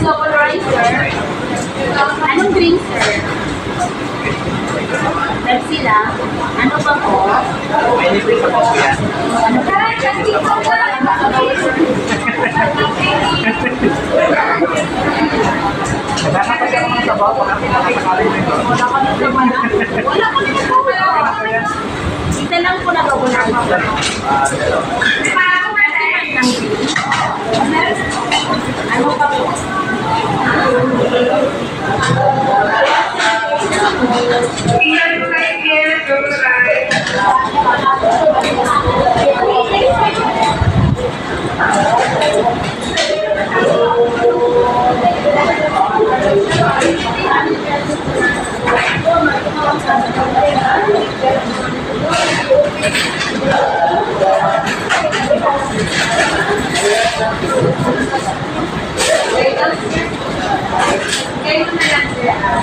Double rice, sir. Anong drink, sir? Pepsi lang. Ano pa po? May libre sa po yan. Ano pa? Pepsi po ba? Nagkaka pa siya mga sabaw kung ang pinakasakali nito. Wala kami sa mana. Wala kami sa mana. Isa lang po na double rice, sir. Ano pa po? Thank you.